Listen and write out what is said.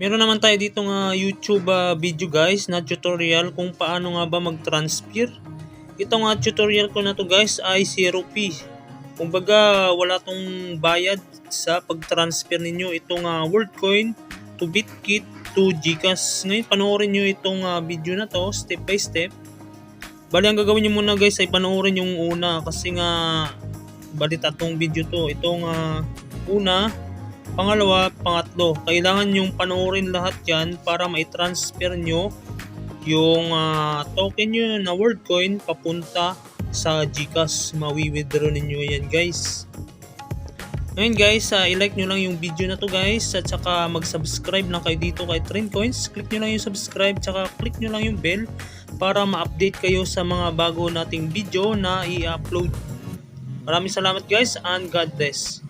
Meron naman tayo dito nga YouTube video guys na tutorial kung paano nga ba mag-transfer. Ito nga tutorial ko na to guys ay 0p. Kumbaga wala tong bayad sa pag-transfer ninyo itong WorldCoin to Bitkit to GCash. Ngayon panoorin nyo itong video na to step by step. Bali ang gagawin nyo muna guys ay panoorin yung una kasi nga bali tatlong video to. Itong una, pangalawa, pangatlo. Kailangan yung panoorin lahat yan para mai-transfer nyo yung token nyo na WorldCoin papunta sa GCash. Mawi-withdraw ninyo yan guys. Ngayon guys, i-like nyo lang yung video na to guys at saka mag-subscribe lang kayo dito kay TrendCoins. Click nyo lang yung subscribe at saka click nyo lang yung bell para ma-update kayo sa mga bago nating video na i-upload. Maraming salamat guys and God bless.